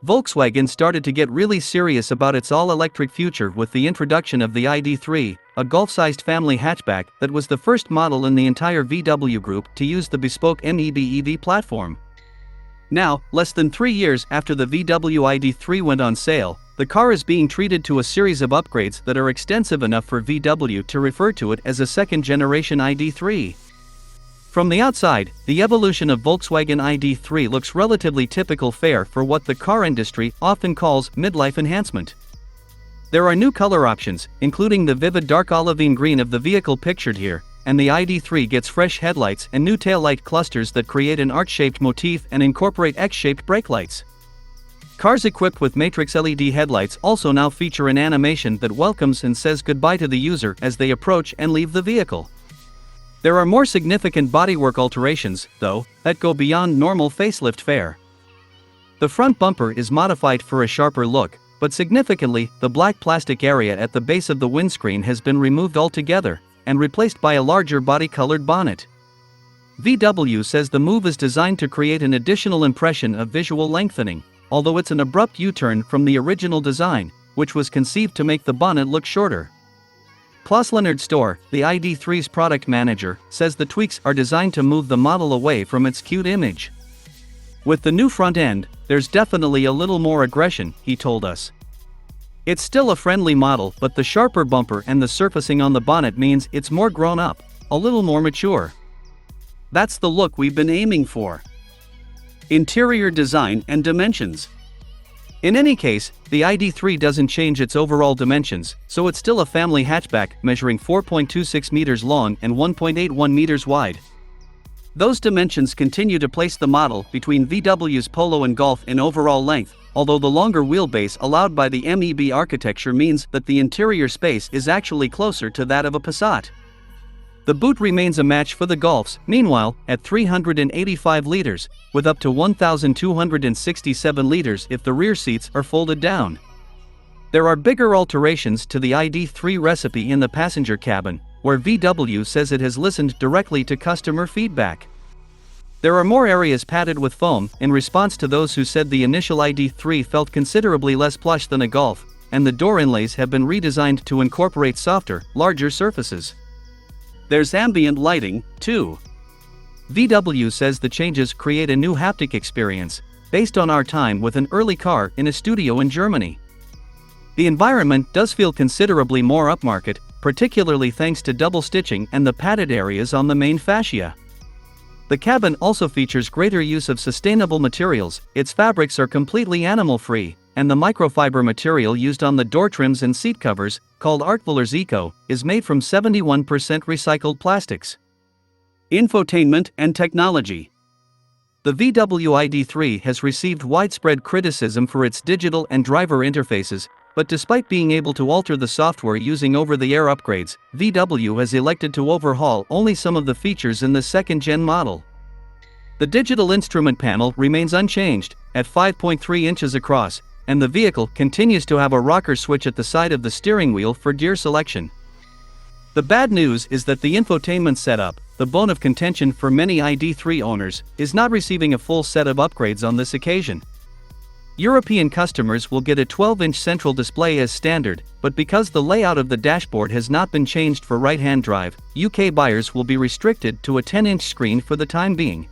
Volkswagen started to get really serious about its all-electric future with the introduction of the ID.3, a Golf-sized family hatchback that was the first model in the entire VW group to use the bespoke MEB EV platform. Now, less than 3 years after the VW ID.3 went on sale, the car is being treated to a series of upgrades that are extensive enough for VW to refer to it as a second-generation ID.3. From the outside, the evolution of Volkswagen ID.3 looks relatively typical fare for what the car industry often calls midlife enhancement. There are new color options, including the vivid dark olivine green of the vehicle pictured here, and the ID.3 gets fresh headlights and new taillight clusters that create an arch-shaped motif and incorporate X-shaped brake lights. Cars equipped with matrix LED headlights also now feature an animation that welcomes and says goodbye to the user as they approach and leave the vehicle. There are more significant bodywork alterations, though, that go beyond normal facelift fare. The front bumper is modified for a sharper look, but significantly, the black plastic area at the base of the windscreen has been removed altogether and replaced by a larger body-colored bonnet. VW says the move is designed to create an additional impression of visual lengthening, although it's an abrupt U-turn from the original design, which was conceived to make the bonnet look shorter. Klaus Leonard Storr, the ID.3's product manager, says the tweaks are designed to move the model away from its cute image. With the new front end, there's definitely a little more aggression, he told us. It's still a friendly model, but the sharper bumper and the surfacing on the bonnet means it's more grown up, a little more mature. That's the look we've been aiming for. Interior design and dimensions. In any case, the ID.3 doesn't change its overall dimensions, so it's still a family hatchback measuring 4.26 meters long and 1.81 meters wide. Those dimensions continue to place the model between VW's Polo and Golf in overall length, although the longer wheelbase allowed by the MEB architecture means that the interior space is actually closer to that of a Passat. The boot remains a match for the Golfs, meanwhile, at 385 liters, with up to 1,267 liters if the rear seats are folded down. There are bigger alterations to the ID.3 recipe in the passenger cabin, where VW says it has listened directly to customer feedback. There are more areas padded with foam, in response to those who said the initial ID.3 felt considerably less plush than a Golf, and the door inlays have been redesigned to incorporate softer, larger surfaces. There's ambient lighting, too. VW says the changes create a new haptic experience, based on our time with an early car in a studio in Germany. The environment does feel considerably more upmarket, particularly thanks to double stitching and the padded areas on the main fascia. The cabin also features greater use of sustainable materials, its fabrics are completely animal-free, and the microfiber material used on the door trims and seat covers, called Artvelers Eco, is made from 71% recycled plastics. Infotainment and technology. The VW ID.3 has received widespread criticism for its digital and driver interfaces, but despite being able to alter the software using over-the-air upgrades, VW has elected to overhaul only some of the features in the second-gen model. The digital instrument panel remains unchanged, at 5.3 inches across, and the vehicle continues to have a rocker switch at the side of the steering wheel for gear selection. The bad news is that the infotainment setup, the bone of contention for many ID.3 owners, is not receiving a full set of upgrades on this occasion. European customers will get a 12-inch central display as standard, but because the layout of the dashboard has not been changed for right-hand drive, UK buyers will be restricted to a 10-inch screen for the time being.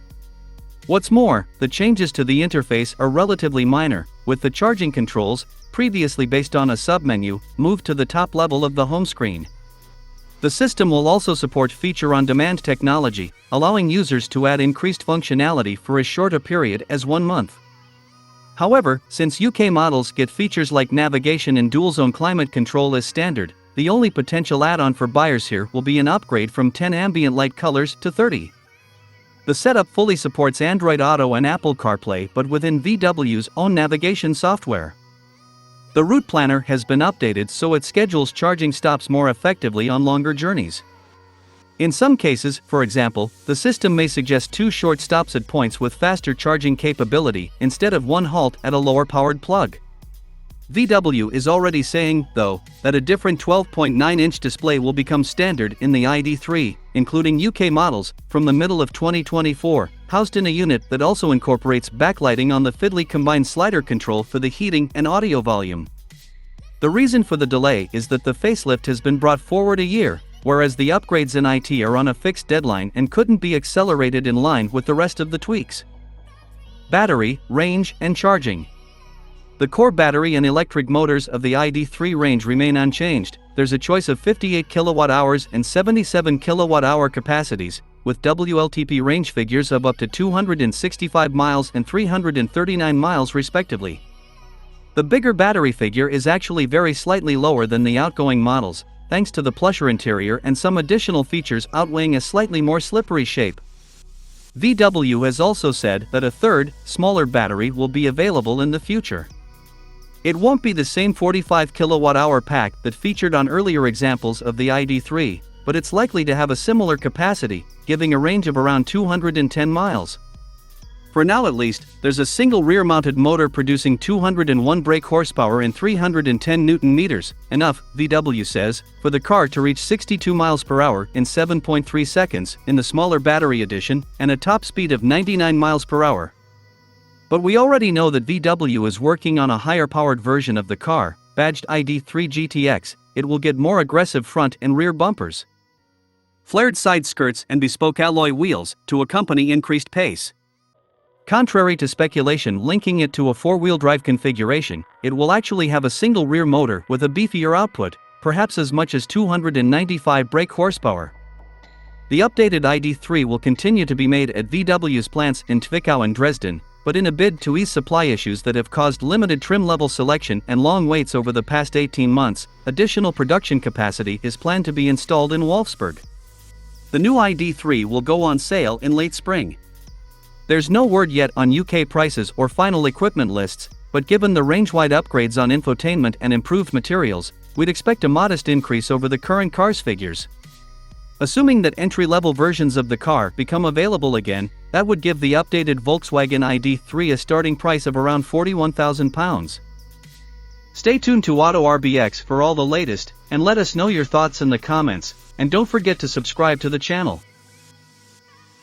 What's more, the changes to the interface are relatively minor, with the charging controls, previously based on a submenu, moved to the top level of the home screen. The system will also support feature-on-demand technology, allowing users to add increased functionality for as short a period as 1 month. However, since UK models get features like navigation and dual-zone climate control as standard, the only potential add-on for buyers here will be an upgrade from 10 ambient light colors to 30. The setup fully supports Android Auto and Apple CarPlay but within VW's own navigation software. The route planner has been updated so it schedules charging stops more effectively on longer journeys. In some cases, for example, the system may suggest 2 short stops at points with faster charging capability instead of 1 halt at a lower-powered plug. VW is already saying, though, that a different 12.9-inch display will become standard in the ID.3, including UK models, from the middle of 2024. housed in a unit that also incorporates backlighting on the fiddly combined slider control for the heating and audio volume. The reason for the delay is that the facelift has been brought forward a year, whereas the upgrades in IT are on a fixed deadline and couldn't be accelerated in line with the rest of the tweaks. Battery, range, and charging. The core battery and electric motors of the ID.3 range remain unchanged. There's a choice of 58 kWh and 77 kWh capacities, with WLTP range figures of up to 265 miles and 339 miles respectively. The bigger battery figure is actually very slightly lower than the outgoing models, thanks to the plusher interior and some additional features outweighing a slightly more slippery shape. VW has also said that a third, smaller battery will be available in the future. It won't be the same 45 kWh pack that featured on earlier examples of the ID.3, but it's likely to have a similar capacity, giving a range of around 210 miles. For now at least, there's a single rear-mounted motor producing 201 brake horsepower and 310 Nm, enough, VW says, for the car to reach 62 miles per hour in 7.3 seconds in the smaller battery edition, and a top speed of 99 miles per hour. But we already know that VW is working on a higher-powered version of the car, badged ID.3 GTX. It will get more aggressive front and rear bumpers, flared side skirts and bespoke alloy wheels, to accompany increased pace. Contrary to speculation linking it to a four-wheel drive configuration, it will actually have a single rear motor with a beefier output, perhaps as much as 295 brake horsepower. The updated ID.3 will continue to be made at VW's plants in Zwickau and Dresden, but in a bid to ease supply issues that have caused limited trim-level selection and long waits over the past 18 months, additional production capacity is planned to be installed in Wolfsburg. The new ID.3 will go on sale in late spring. There's no word yet on UK prices or final equipment lists, but given the range-wide upgrades on infotainment and improved materials, we'd expect a modest increase over the current car's figures. Assuming that entry-level versions of the car become available again, that would give the updated Volkswagen ID.3 a starting price of around £41,000. Stay tuned to AutoRBX for all the latest, and let us know your thoughts in the comments, and don't forget to subscribe to the channel.